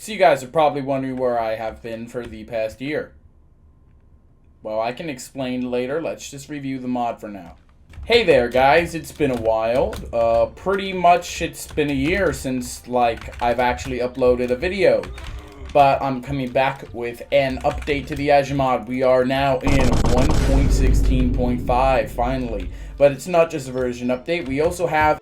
So you guys are probably wondering where I have been for the past year. Well, I can explain later. Let's just review the mod for now. Hey there, guys. It's been a while. Pretty much it's been a year since, like, I've actually uploaded a video. But I'm coming back with an update to the IJA mod. We are now in 1.16.5, finally. But it's not just a version update. We also have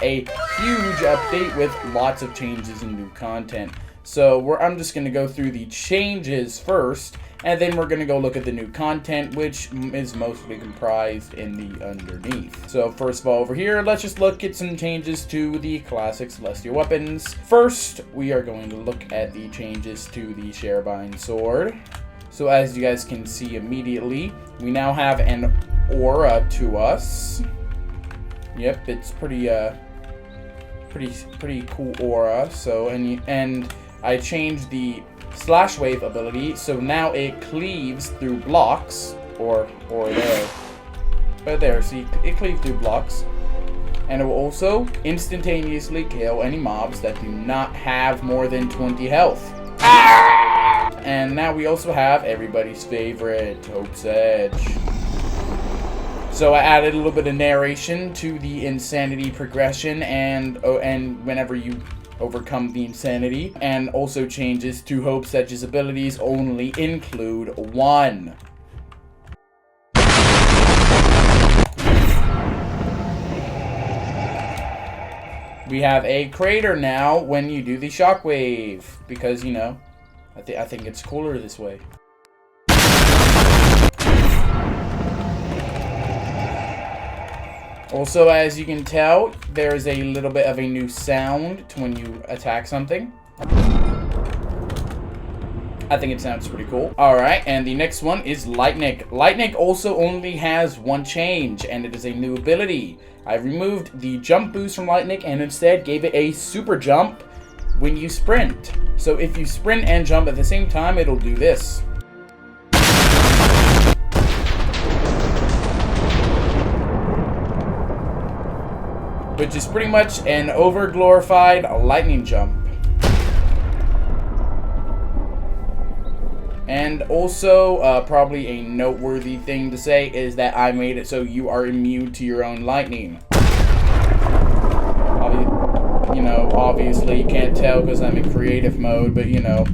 a huge update with lots of changes and new content. So I'm just going to go through the changes first, and then we're going to go look at the new content, which is mostly comprised in the underneath. So first of all, over here, let's just look at some changes to the classic celestial weapons. First, we are going to look at the changes to the Sharebind sword. So as you guys can see immediately, we now have an aura to us. Yep, it's pretty cool aura. So and I changed the slash wave ability, so now it cleaves through blocks, or there, right there. See, it cleaves through blocks, and it will also instantaneously kill any mobs that do not have more than 20 health. And now we also have everybody's favorite, Hope's Edge. So I added a little bit of narration to the insanity progression, and whenever you overcome the insanity, and also changes to Hope's Edge's abilities only include one. We have a crater now when you do the shockwave, because, you know, I think it's cooler this way. Also, as you can tell, there's a little bit of a new sound to when you attack something. I think it sounds pretty cool. Alright, and the next one is Lightning. Lightning also only has one change, and it is a new ability. I removed the jump boost from Lightning and instead gave it a super jump when you sprint. So if you sprint and jump at the same time, it'll do this. Which is pretty much an over-glorified lightning jump. And also, probably a noteworthy thing to say is that I made it so you are immune to your own lightning. You know, obviously you can't tell because I'm in creative mode, but you know,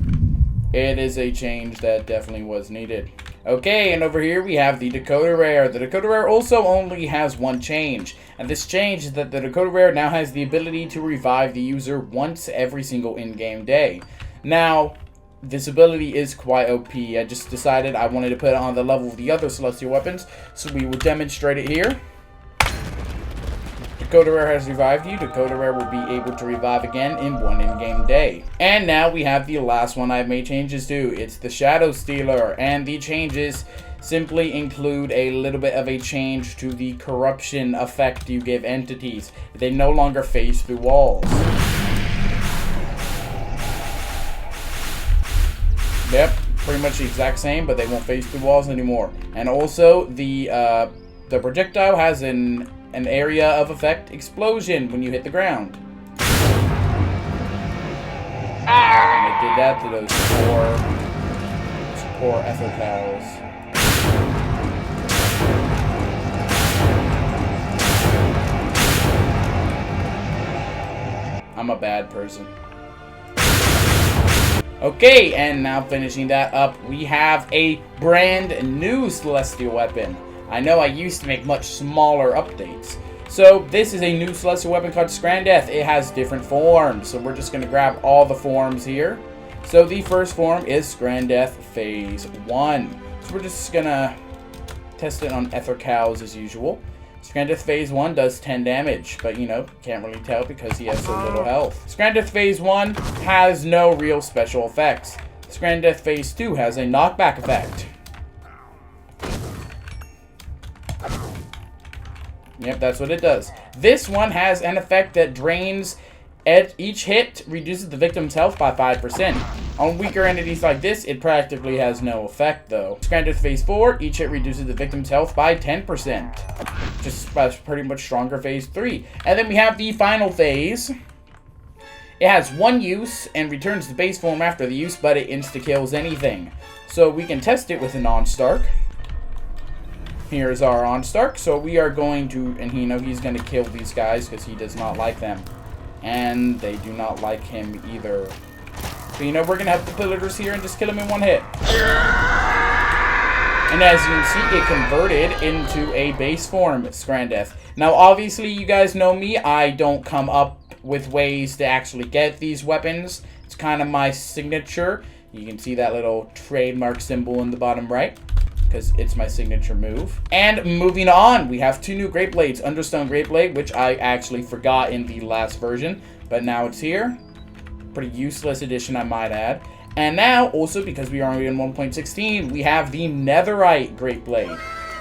it is a change that definitely was needed. Okay, and over here we have the Dakota Rare. The Dakota Rare also only has one change, and this change is that the Dakota Rare now has the ability to revive the user once every single in-game day. Now, this ability is quite OP. I just decided I wanted to put it on the level of the other celestial weapons, so we will demonstrate it here. Dakota Rare has revived you. Dakota Rare will be able to revive again in one in-game day. And now we have the last one I've made changes to. It's the Shadow Stealer, and the changes simply include a little bit of a change to the corruption effect you give entities. They no longer phase through walls. Yep, pretty much the exact same, but they won't phase through walls anymore. And also, the projectile has an area of effect explosion when you hit the ground. And it did that to those poor ether cows. I'm a bad person. Okay, and now finishing that up, we have a brand new celestial weapon. I know I used to make much smaller updates. So this is a new celestial weapon called Scrandeath. It has different forms, so we're just going to grab all the forms here. So the first form is Scrandeath Phase 1. So we're just going to test it on ether cows as usual. Scrandeath Phase 1 does 10 damage, but you know, can't really tell because he has so little health. Scrandeath Phase 1 has no real special effects. Scrandeath Phase 2 has a knockback effect. Yep, that's what it does. This one has an effect that drains at each hit, reduces the victim's health by 5%. On weaker entities like this, it practically has no effect though. Scrandeath Phase 4, each hit reduces the victim's health by 10%. Just pretty much stronger Phase 3. And then we have the final phase. It has one use and returns to base form after the use, but it insta-kills anything. So we can test it with an OnStark. Here's our OnStark. So we are going to, and he's going to kill these guys because he does not like them. And they do not like him either. So, we're going to have the pillagers here and just kill him in one hit. And as you can see, it converted into a base form Scrandeth. Now, obviously, you guys know me. I don't come up with ways to actually get these weapons. It's kind of my signature. You can see that little trademark symbol in the bottom right, because it's my signature move. And moving on, we have 2 new Great Blades. Understone Great Blade, which I actually forgot in the last version, but now it's here. Pretty useless addition, I might add. And now, also, because we are already in 1.16, we have the Netherite Great Blade.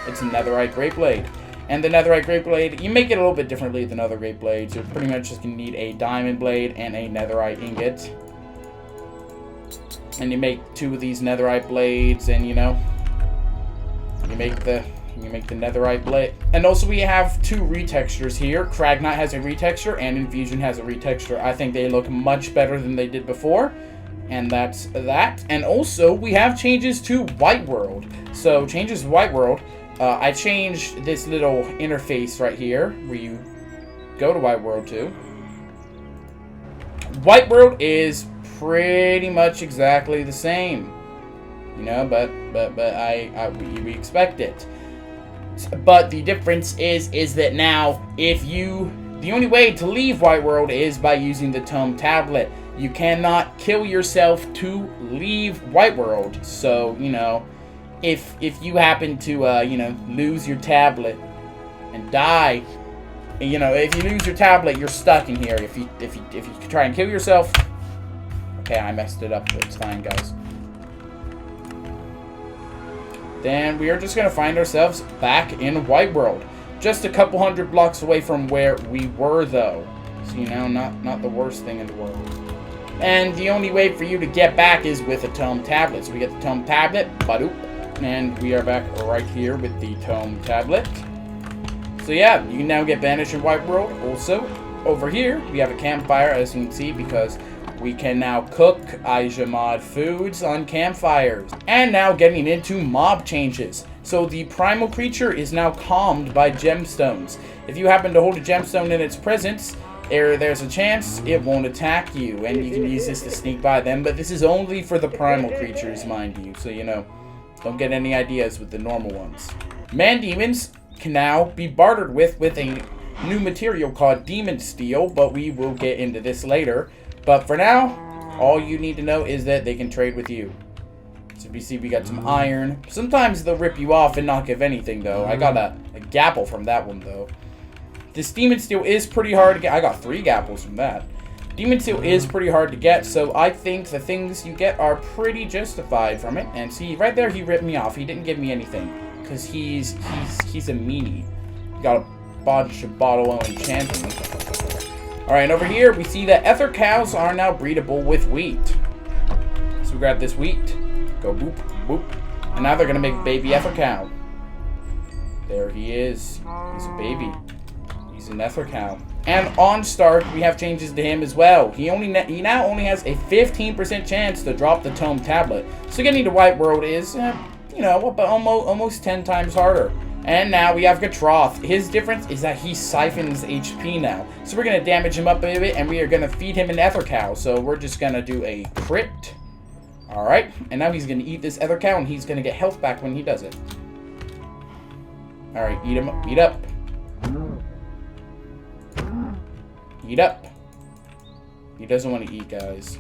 It's a Netherite Great Blade. And the Netherite Great Blade, you make it a little bit differently than other Great Blades. You're pretty much just going to need a Diamond Blade and a Netherite Ingot. And you make 2 of these Netherite Blades, and, you make the Netherite Blade. And also we have 2 retextures here. Kragnite has a retexture, and Infusion has a retexture. I think they look much better than they did before. And that's that. And also, we have changes to White World. So, changes to White World. I changed this little interface right here, where you go to White World to. White World is pretty much exactly the same. But we expect it. But the difference is that now, the only way to leave White World is by using the Tome Tablet. You cannot kill yourself to leave White World. So, if you happen to, lose your tablet and die, if you lose your tablet, you're stuck in here. If you try and kill yourself, okay, I messed it up, but it's fine, guys. Then we are just going to find ourselves back in White World. Just a couple hundred blocks away from where we were, though. So, not the worst thing in the world. And the only way for you to get back is with a Tome Tablet. So we get the Tome Tablet, badoop, and we are back right here with the Tome Tablet. So yeah, you can now get banished in White World. Also, over here, we have a campfire, as you can see, because we can now cook IJA mod foods on campfires. And now getting into mob changes. So the primal creature is now calmed by gemstones. If you happen to hold a gemstone in its presence, there's a chance it won't attack you, and you can use this to sneak by them, but this is only for the primal creatures, mind you, so don't get any ideas with the normal ones. Man demons can now be bartered with a new material called Demon Steel, but we will get into this later. But for now, all you need to know is that they can trade with you. So we see we got some iron. Sometimes they'll rip you off and not give anything, though. I got a gapple from that one, though. This Demon Steel is pretty hard to get. I got 3 gapples from that. Demon Steel is pretty hard to get, so I think the things you get are pretty justified from it. And see, right there, he ripped me off. He didn't give me anything, because he's a meanie. He got a bunch of bottle enchanting. Alright, and over here, we see that ether cows are now breedable with wheat. So we grab this wheat, go boop, boop, and now they're going to make a baby ether cow. There he is. He's a baby. He's an ether cow. And on Stark, we have changes to him as well. He now only has a 15% chance to drop the Tome Tablet. So getting to White World is, almost 10 times harder. And now we have Gatroth. His difference is that he siphons HP now. So we're going to damage him up a bit, and we are going to feed him an ether cow. So we're just going to do a crit. Alright, and now he's going to eat this ether cow, and he's going to get health back when he does it. Alright, eat him up. Eat up. Eat up. He doesn't want to eat, guys.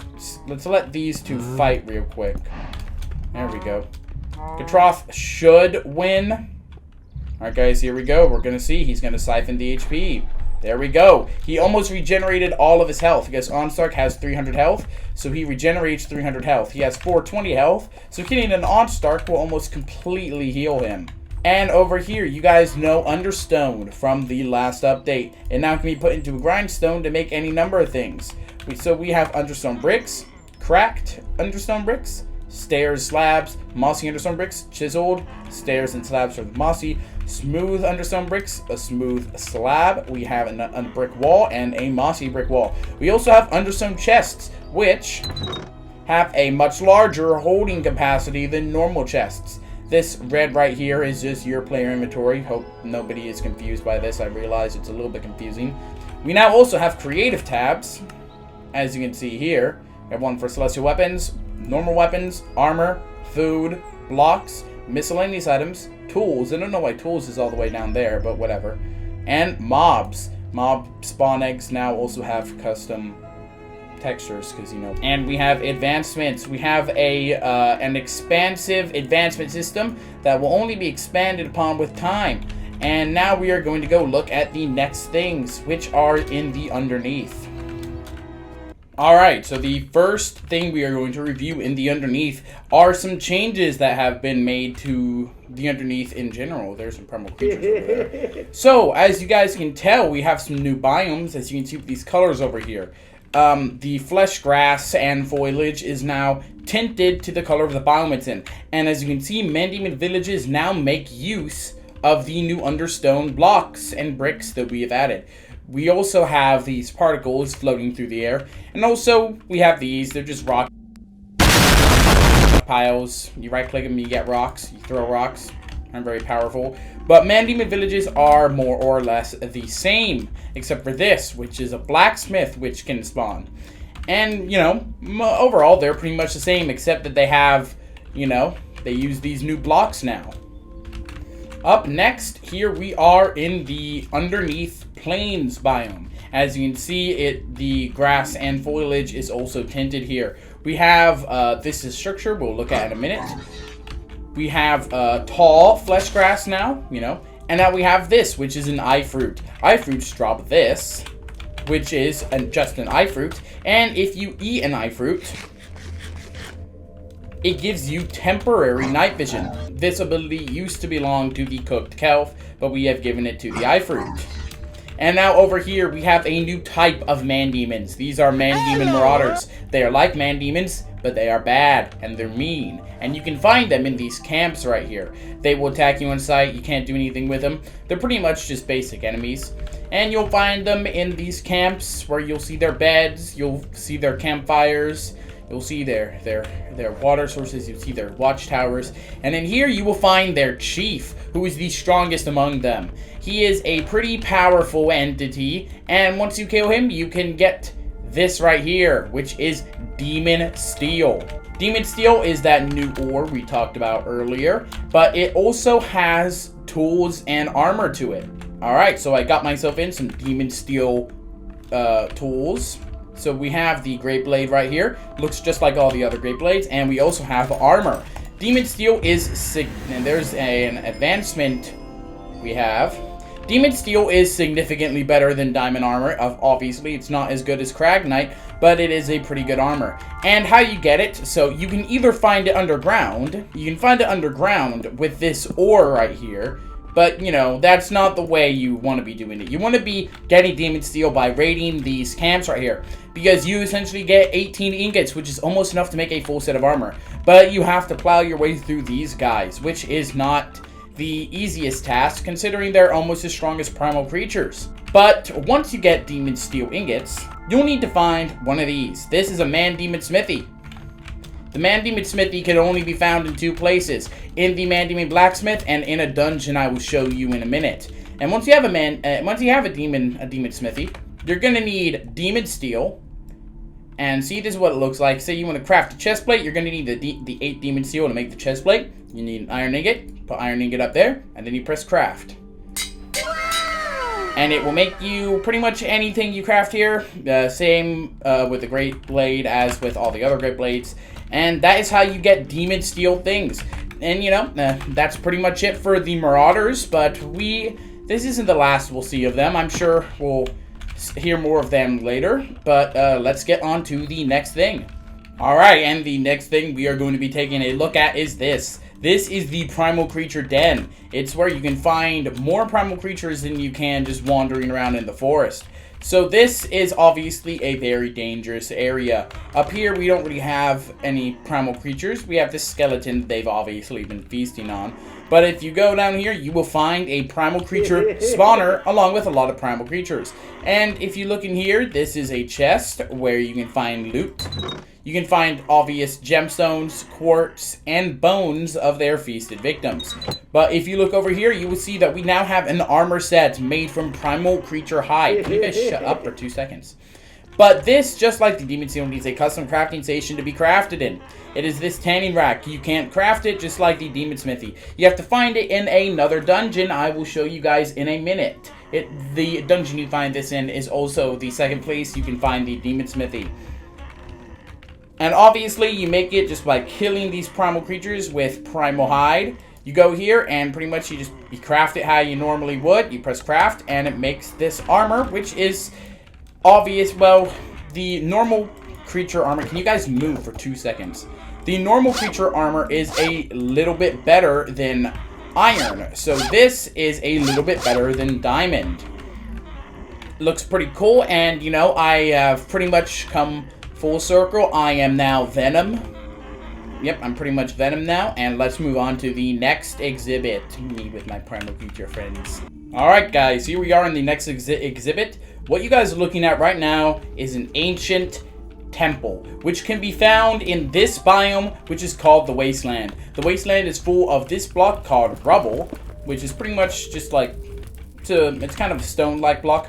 Let's let these two fight real quick. There we go. Gatroth should win. Alright, guys, here we go. We're going to see. He's going to siphon the HP. There we go. He almost regenerated all of his health because Onstark has 300 health, so he regenerates 300 health. He has 420 health, so killing an Onstark will almost completely heal him. And over here, you guys know Understone from the last update. It now can be put into a grindstone to make any number of things. So we have Understone bricks, cracked Understone bricks, stairs, slabs, mossy Understone bricks, chiseled, stairs and slabs for the mossy, smooth understone bricks, a smooth slab. We have a brick wall and a mossy brick wall. We also have understone chests, which have a much larger holding capacity than normal chests. This red right here is just your player inventory. Hope nobody is confused by this. I realize it's a little bit confusing. We now also have creative tabs, as you can see here. We have one for celestial weapons, normal weapons, armor, food, blocks, miscellaneous items, tools. I don't know why tools is all the way down there, but whatever. And mobs. Mob spawn eggs now also have custom textures, because, you know. And we have advancements. We have an expansive advancement system that will only be expanded upon with time. And now we are going to go look at the next things, which are in the underneath. Alright, so the first thing we are going to review in the underneath are some changes that have been made to the underneath in general. There's some primal creatures over there. So, as you guys can tell, we have some new biomes, as you can see with these colors over here. The flesh grass and foliage is now tinted to the color of the biome it's in. And as you can see, man-demon villages now make use of the new understone blocks and bricks that we have added. We also have these particles floating through the air. And also, we have these. They're just rock piles. You right-click them, you get rocks. You throw rocks. I'm very powerful. But man-demon villages are more or less the same, except for this, which is a blacksmith which can spawn. And, you know, overall, they're pretty much the same, except that they have, you know, they use these new blocks now. Up next, here we are in the underneath plains biome. As you can see, the grass and foliage is also tinted here. We have, this is structure, we'll look at in a minute. We have tall flesh grass now, you know, and now we have this, which is an eye fruit. Eye fruits drop this, which is just an eye fruit, and if you eat an eye fruit, it gives you temporary night vision. This ability used to belong to the cooked kelp, but we have given it to the eye fruit. And now over here, we have a new type of man-demons. These are man-demon marauders. They are like man-demons, but they are bad, and they're mean. And you can find them in these camps right here. They will attack you on sight. You can't do anything with them. They're pretty much just basic enemies. And you'll find them in these camps where you'll see their beds. You'll see their campfires. You'll see their water sources. You'll see their watchtowers. And in here, you will find their chief, who is the strongest among them. He is a pretty powerful entity, and once you kill him, you can get this right here, which is Demon Steel. Demon Steel is that new ore we talked about earlier, but it also has tools and armor to it. Alright, so I got myself in some Demon Steel tools. So we have the Great Blade right here. Looks just like all the other Great Blades, and we also have armor. Demon Steel is and there's an advancement we have. Demon Steel is significantly better than Diamond Armor. Obviously, it's not as good as Kragnite, but it is a pretty good armor. And how you get it, so you can either find it underground. You can find it underground with this ore right here. But, you know, that's not the way you want to be doing it. You want to be getting Demon Steel by raiding these camps right here. Because you essentially get 18 ingots, which is almost enough to make a full set of armor. But you have to plow your way through these guys, which is not the easiest task, considering they're almost as strong as primal creatures. But once you get Demon Steel ingots, you'll need to find one of these. This is a Man-Demon Smithy. The Man-Demon Smithy can only be found in two places, in the Man-Demon Blacksmith and in a dungeon I will show you in a minute. And once you have a Demon Smithy, you're gonna need Demon Steel. And see, this is what it looks like. Say you want to craft a chest plate, you're gonna need the 8 Demon Steel to make the chest plate. You need an iron ingot. Put iron ingot up there, and then you press craft. And it will make you pretty much anything you craft here. Same with the Great Blade as with all the other Great Blades. And that is how you get Demon Steel things. And, you know, that's pretty much it for the Marauders. But this isn't the last we'll see of them. I'm sure we'll hear more of them later. But let's get on to the next thing. Alright, and the next thing we are going to be taking a look at is this. This is the Primal Creature Den. It's where you can find more primal creatures than you can just wandering around in the forest. So this is obviously a very dangerous area. Up here, we don't really have any primal creatures. We have this skeleton they've obviously been feasting on. But if you go down here, you will find a primal creature spawner along with a lot of primal creatures. And if you look in here, this is a chest where you can find loot. You can find obvious gemstones, quartz, and bones of their feasted victims. But if you look over here, you will see that we now have an armor set made from primal creature hide. Can you guys shut up for 2 seconds? But this, just like the Demon Seal, needs a custom crafting station to be crafted in. It is this tanning rack. You can't craft it just like the Demon Smithy. You have to find it in another dungeon. I will show you guys in a minute. The dungeon you find this in is also the second place you can find the Demon Smithy. And obviously, you make it just by killing these primal creatures with primal hide. You go here and pretty much you craft it how you normally would. You press craft and it makes this armor, which is obvious. Well, the normal creature armor, can you guys move for 2 seconds? The normal creature armor is a little bit better than iron. So this is a little bit better than diamond. Looks pretty cool, and you know, I have pretty much come full circle. I am now Venom. Yep, I'm pretty much Venom now. And let's move on to the next exhibit. Me with my primal creature friends. Alright guys, here we are in the next exhibit. What you guys are looking at right now is an ancient temple, which can be found in this biome, which is called the Wasteland. The Wasteland is full of this block called rubble, which is pretty much just like, it's kind of a stone-like block.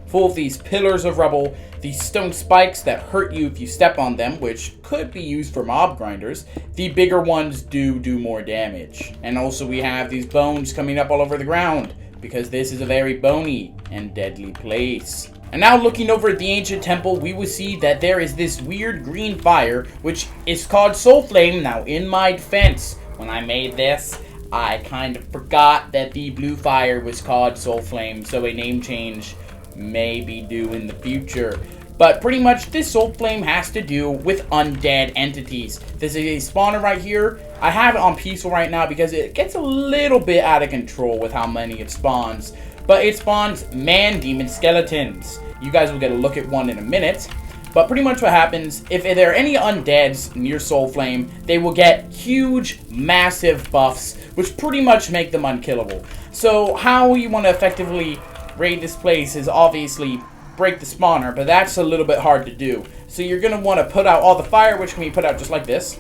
Full of these pillars of rubble, these stone spikes that hurt you if you step on them, which could be used for mob grinders. The bigger ones do more damage. And also we have these bones coming up all over the ground, because this is a very bony and deadly place. And now looking over at the ancient temple, we will see that there is this weird green fire, which is called Soul Flame. Now in my defense, when I made this, I kind of forgot that the blue fire was called Soul Flame, so a name change may be due in the future. But pretty much this Soul Flame has to do with undead entities. This is a spawner right here. I have it on peaceful right now because it gets a little bit out of control with how many it spawns. But it spawns man demon skeletons. You guys will get a look at one in a minute. But pretty much what happens, if there are any undeads near Soul Flame, they will get huge, massive buffs, which pretty much make them unkillable. So how you want to effectively raid this place is obviously break the spawner, but that's a little bit hard to do. So you're going to want to put out all the fire, which can be put out just like this.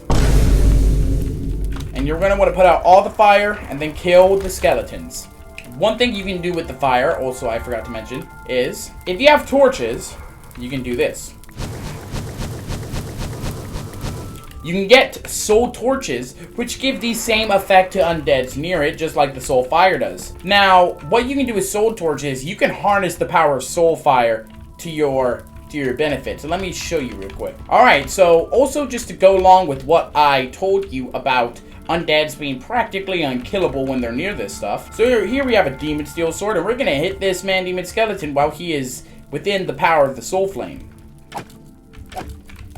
And you're going to want to put out all the fire and then kill the skeletons. One thing you can do with the fire, also I forgot to mention, is if you have torches, you can do this. You can get soul torches, which give the same effect to undeads near it, just like the soul fire does. Now, what you can do with soul torches, you can harness the power of soul fire to your benefit. So let me show you real quick. Alright, so also just to go along with what I told you about undeads being practically unkillable when they're near this stuff. So here we have a demon steel sword, and we're gonna hit this man demon skeleton while he is within the power of the soul flame.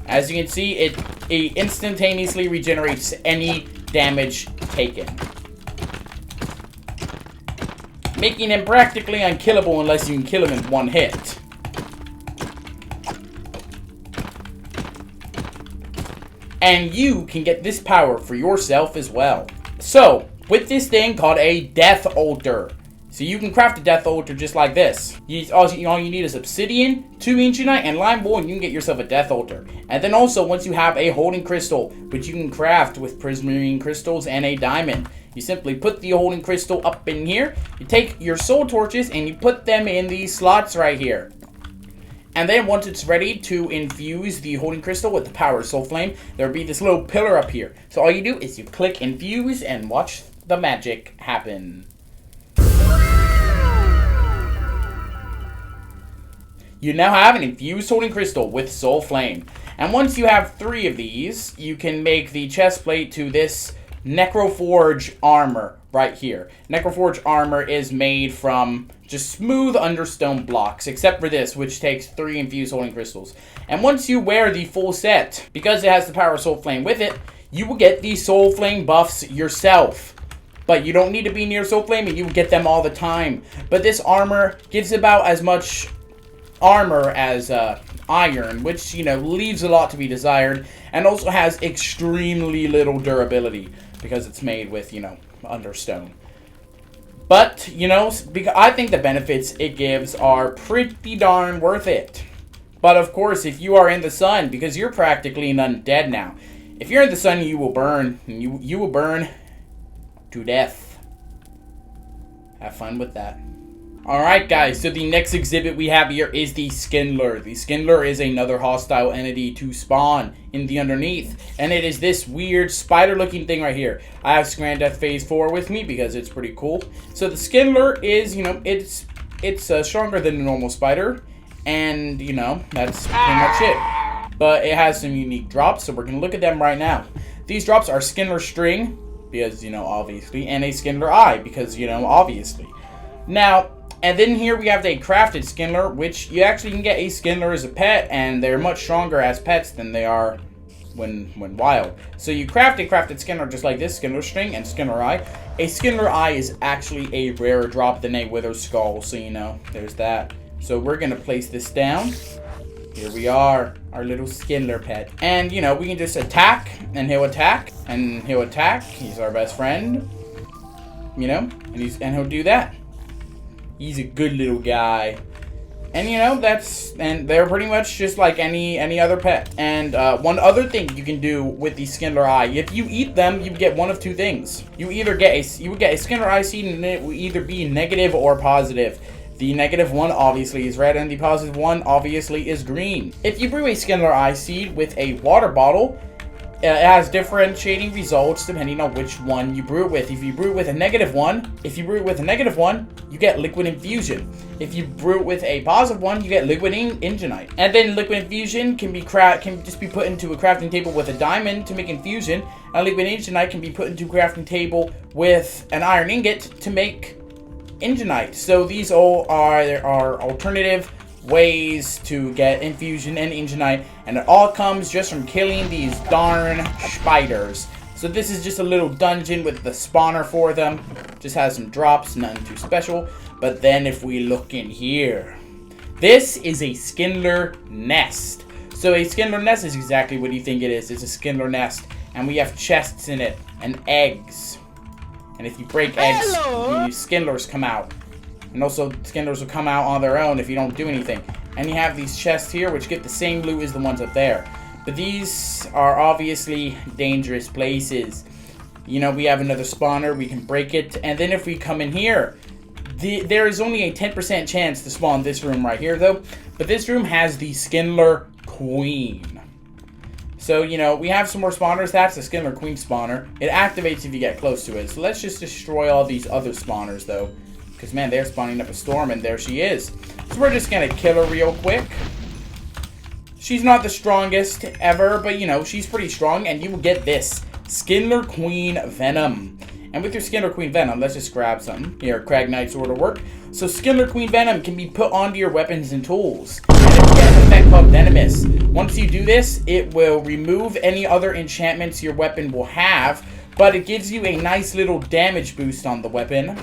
As you can see, it instantaneously regenerates any damage taken, making him practically unkillable unless you can kill him in one hit. And you can get this power for yourself as well. So, with this thing called a death altar. So you can craft a death altar just like this. All you need is obsidian, 2 ancientite, and lime wool, and you can get yourself a death altar. And then also, once you have a holding crystal, which you can craft with prismarine crystals and a diamond, you simply put the holding crystal up in here. You take your soul torches and you put them in these slots right here. And then once it's ready to infuse the holding crystal with the power of soul flame, there'll be this little pillar up here. So all you do is you click infuse and watch the magic happen. You now have an infused holding crystal with soul flame. And once you have 3 of these, you can make the chest plate to this Necroforge armor right here. Necroforge armor is made from just smooth understone blocks, except for this, which takes 3 infused holding crystals. And once you wear the full set, because it has the power of soul flame with it, you will get the soul flame buffs yourself. But you don't need to be near soul flame, and you will get them all the time. But this armor gives about as much armor as iron, which, you know, leaves a lot to be desired, and also has extremely little durability because it's made with, you know, understone. But, you know, because I think the benefits it gives are pretty darn worth it. But, of course, if you are in the sun, because you're practically an undead now, if you're in the sun, you will burn. You will burn to death. Have fun with that. Alright, guys, so the next exhibit we have here is the Skindler. The Skindler is another hostile entity to spawn in the underneath. And it is this weird spider-looking thing right here. I have Scran Death Phase 4 with me because it's pretty cool. So the Skindler is, you know, it's stronger than a normal spider. And, you know, that's pretty much it. But it has some unique drops, so we're going to look at them right now. These drops are Skindler String, because, you know, obviously, and a Skindler Eye, because, you know, obviously. Now, and then here we have a crafted Skindler, which you actually can get a Skindler as a pet, and they're much stronger as pets than they are when wild. So you craft a crafted Skindler just like this, Skindler String and Skindler Eye. A Skindler Eye is actually a rarer drop than a Wither Skull, so, you know, there's that. So we're going to place this down. Here we are, our little Skindler pet. And, you know, we can just attack, and he'll attack, and he'll attack. He's our best friend, you know, and he'll do that. He's a good little guy. And, you know, and they're pretty much just like any other pet. And one other thing you can do with the Skindler Eye, if you eat them, you get one of two things. You would get a Skindler Eye seed, and it will either be negative or positive. The negative one obviously is red, and the positive one obviously is green. If you brew a Skindler Eye seed with a water bottle, it has differentiating results depending on which one you brew it with. If you brew it with a negative one, you get liquid infusion. If you brew it with a positive one, you get liquid enginite. And then liquid infusion can just be put into a crafting table with a diamond to make infusion. And liquid enginite can be put into a crafting table with an iron ingot to make enginite. So these all are alternative ways to get infusion and enginite, and it all comes just from killing these darn spiders. So this is just a little dungeon with the spawner for them. Just has some drops, nothing too special. But then if we look in here, this is a Skindler nest. So a Skindler nest is exactly what you think it is. It's a Skindler nest, and we have chests in it and eggs. And if you break eggs, the Skindlers come out. And also, Skindlers will come out on their own if you don't do anything. And you have these chests here, which get the same loot as the ones up there. But these are obviously dangerous places. You know, we have another spawner. We can break it. And then if we come in here, there is only a 10% chance to spawn this room right here, though. But this room has the Skindler Queen. So, you know, we have some more spawners. That's the Skindler Queen spawner. It activates if you get close to it. So let's just destroy all these other spawners, though. Because, man, they're spawning up a storm, and there she is. So we're just going to kill her real quick. She's not the strongest ever, but, you know, she's pretty strong. And you will get this Skindler Queen Venom. And with your Skindler Queen Venom, let's just grab something. Here, Crag Knight's Sword will work. So Skindler Queen Venom can be put onto your weapons and tools. And it gets an effect called Venomous. Once you do this, it will remove any other enchantments your weapon will have, but it gives you a nice little damage boost on the weapon.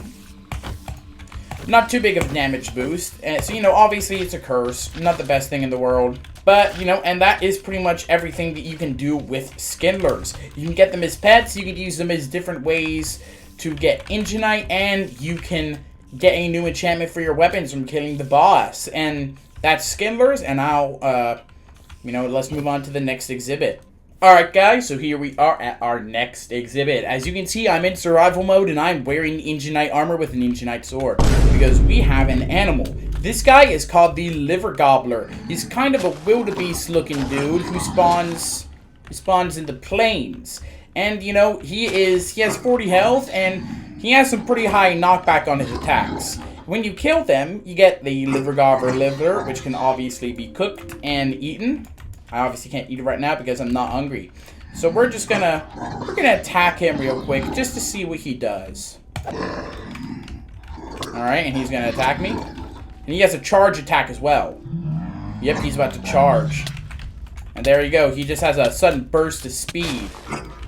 Not too big of a damage boost. So, you know, obviously it's a curse. Not the best thing in the world. But, you know, and that is pretty much everything that you can do with Skindlers. You can get them as pets, you can use them as different ways to get enginite, and you can get a new enchantment for your weapons from killing the boss. And that's Skindlers, and you know, let's move on to the next exhibit. Alright guys, so here we are at our next exhibit. As you can see, I'm in survival mode, and I'm wearing enginite armor with an enginite sword. Because we have an animal. This guy is called the Liver Gobbler. He's kind of a wildebeest looking dude who spawns in the plains. And, you know, he has 40 health, and he has some pretty high knockback on his attacks. When you kill them, you get the Liver Gobbler liver, which can obviously be cooked and eaten. I obviously can't eat it right now because I'm not hungry. So we're gonna attack him real quick just to see what he does. Alright, and he's gonna attack me. And he has a charge attack as well. Yep, he's about to charge. And there you go. He just has a sudden burst of speed.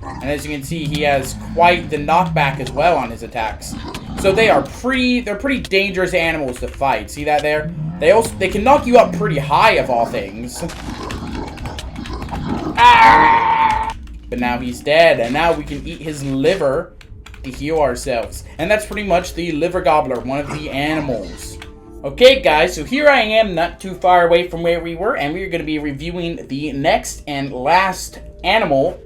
And as you can see, he has quite the knockback as well on his attacks. So they're pretty dangerous animals to fight. See that there? They can knock you up pretty high of all things. Ah! But now he's dead, and now we can eat his liver to heal ourselves. And that's pretty much the liver gobbler, one of the animals. Okay, guys, so here I am, not too far away from where we were, and we're going to be reviewing the next and last animal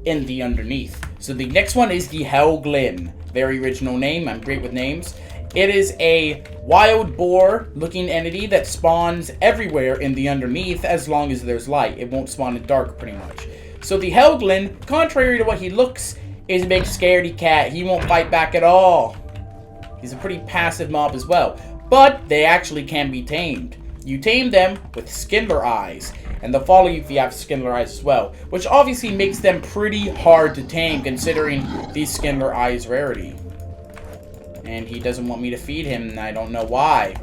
in the Underneath. So the next one is the Helglin. Very original name. I'm great with names. It is a wild boar looking entity that spawns everywhere in the Underneath as long as there's light. It won't spawn in dark pretty much. So the Helglin, contrary to what he looks, is a big scaredy cat. He won't fight back at all. He's a pretty passive mob as well. But they actually can be tamed. You tame them with Skindler eyes, and they'll follow you if you have Skindler eyes as well, which obviously makes them pretty hard to tame considering the Skindler eyes rarity. And he doesn't want me to feed him, and I don't know why.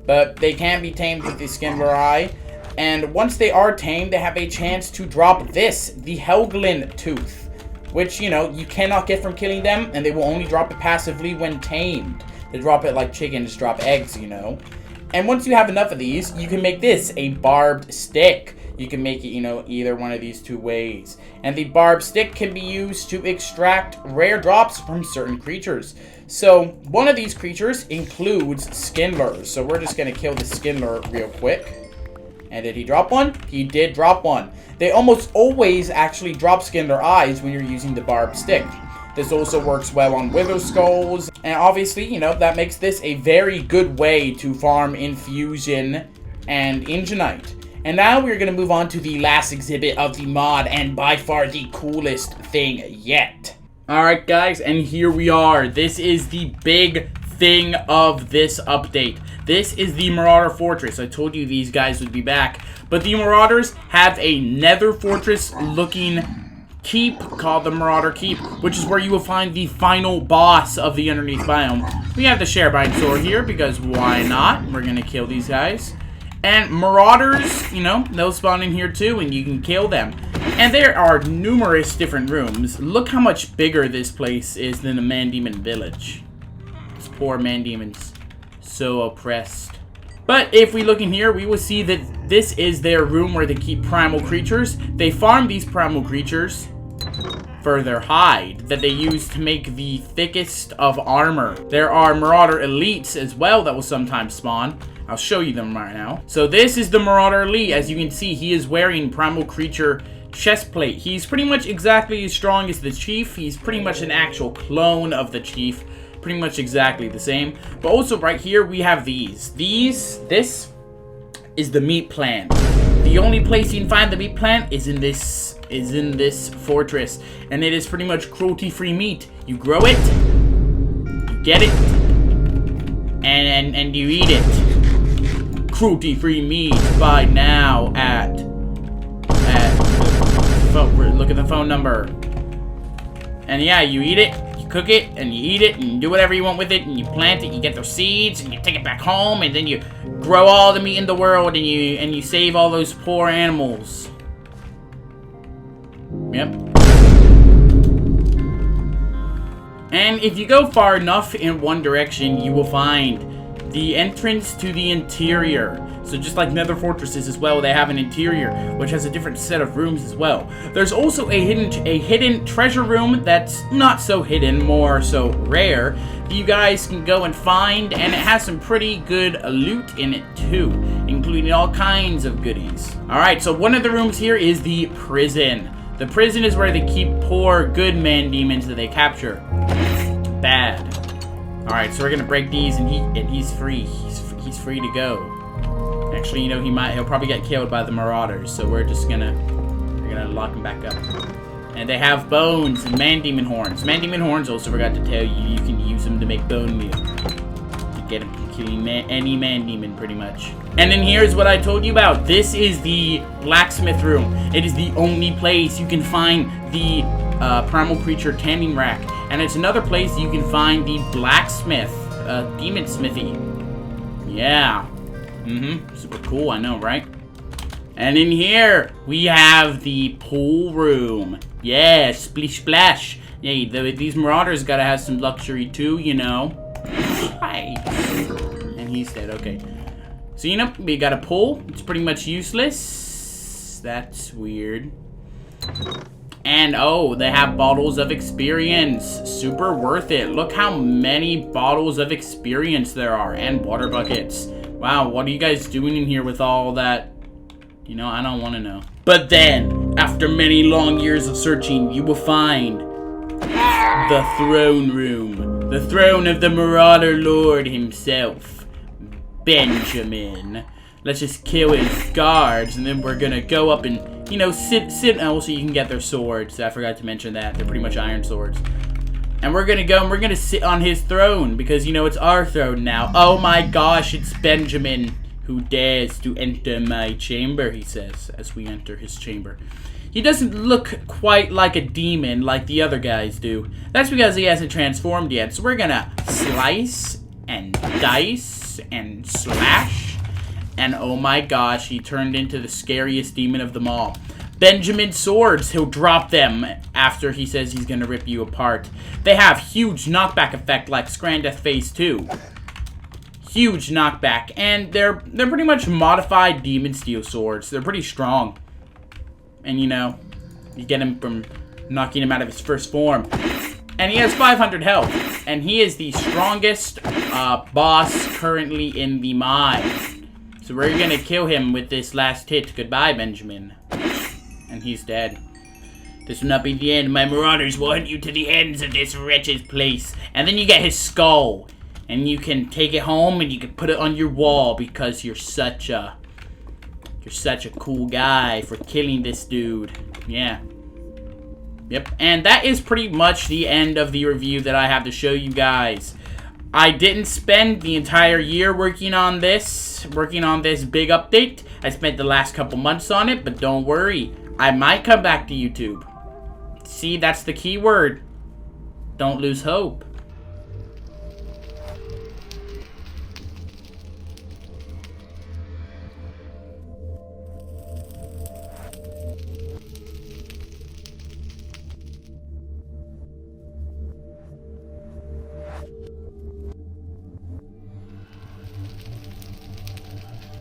But they can be tamed with the Skindler eye, and once they are tamed, they have a chance to drop this, the Helglin tooth, which, you know, you cannot get from killing them, and they will only drop it passively when tamed. They drop it like chickens drop eggs, you know. And once you have enough of these, you can make this a barbed stick. You can make it, you know, either one of these two ways. And the barbed stick can be used to extract rare drops from certain creatures. So, one of these creatures includes Skindlers. So we're just going to kill the Skindler real quick. And did he drop one? He did drop one. They almost always actually drop Skindler eyes when you're using the barbed stick. This also works well on Wither Skulls, and obviously, you know, that makes this a very good way to farm Infusion and Ingenite. And now we're going to move on to the last exhibit of the mod, and by far the coolest thing yet. Alright guys, and here we are. This is the big thing of this update. This is the Marauder Fortress. I told you these guys would be back. But the Marauders have a Nether Fortress looking keep called the Marauder Keep, which is where you will find the final boss of the Underneath biome. We have the Sharebite sword here because why not? We're gonna kill these guys. And Marauders, you know, they'll spawn in here too and you can kill them. And there are numerous different rooms. Look how much bigger this place is than a Man Demon village. These poor Man Demons, so oppressed. But if we look in here, we will see that this is their room where they keep primal creatures. They farm these primal creatures for their hide that they use to make the thickest of armor. There are Marauder Elites as well that will sometimes spawn. I'll show you them right now. So this is the Marauder Elite. As you can see, he is wearing primal creature chest plate. He's pretty much exactly as strong as the Chief. He's pretty much an actual clone of the Chief. Pretty much exactly the same. But also right here we have these. This is the meat plant. The only place you can find the meat plant is in this fortress. And it is pretty much cruelty-free meat. You grow it, you get it, and you eat it. Cruelty-free meat. Buy now at look at the phone number. And yeah, you eat it. Cook it, and you eat it, and you do whatever you want with it, and you plant it, you get those seeds, and you take it back home, and then you grow all the meat in the world, and you save all those poor animals. Yep. And if you go far enough in one direction, you will find the entrance to the interior. So just like Nether Fortresses as well, they have an interior, which has a different set of rooms as well. There's also a hidden treasure room that's not so hidden, more so rare, that you guys can go and find, and it has some pretty good loot in it too, including all kinds of goodies. Alright, so one of the rooms here is the prison. The prison is where they keep poor, good man demons that they capture. Bad. Alright, so we're gonna break these, and he's free. He's free to go. Actually, you know, he'll probably get killed by the Marauders, so we're gonna lock him back up. And they have bones and Man Demon horns. Man Demon horns, also forgot to tell you, you can use them to make bone meal. To get him to kill any Man Demon, pretty much. And then here's what I told you about. This is the blacksmith room. It is the only place you can find the primal creature tanning rack. And it's another place you can find the blacksmith, demon smithy. Yeah. Super cool, I know, right? And in here, we have the pool room. Yeah, splish splash. Hey, these Marauders gotta have some luxury too, you know. Hi. And he's dead, okay. So, you know, we got a pull. It's pretty much useless. That's weird. And, oh, they have bottles of experience. Super worth it. Look how many bottles of experience there are. And water buckets. Wow, what are you guys doing in here with all that? You know, I don't want to know. But then, after many long years of searching, you will find the throne room. The throne of the Marauder Lord himself, Benjamin. Let's just kill his guards, and then we're gonna go up and, you know, sit. Oh, so you can get their swords. I forgot to mention that. They're pretty much iron swords. And we're gonna go and we're gonna sit on his throne, because, you know, it's our throne now. Oh my gosh, it's Benjamin. Who dares to enter my chamber, he says, as we enter his chamber. He doesn't look quite like a demon like the other guys do. That's because he hasn't transformed yet. So we're gonna slice and dice and slash. And oh my gosh, he turned into the scariest demon of them all. Benjamin swords, he'll drop them after he says he's gonna rip you apart. They have huge knockback effect like Scrandeth Phase 2. Huge knockback, and they're pretty much modified demon steel swords. They're pretty strong. And, you know, you get him from knocking him out of his first form. And he has 500 health. And he is the strongest boss currently in the mine. So we're gonna kill him with this last hit. Goodbye, Benjamin. And he's dead. This will not be the end. My marauders will hunt you to the ends of this wretched place. And then you get his skull. And you can take it home and you can put it on your wall because you're such a cool guy for killing this dude. Yeah. Yep. And that is pretty much the end of the review that I have to show you guys. I didn't spend the entire year working on this big update. I spent the last couple months on it, but don't worry. I might come back to YouTube. See, that's the key word. Don't lose hope.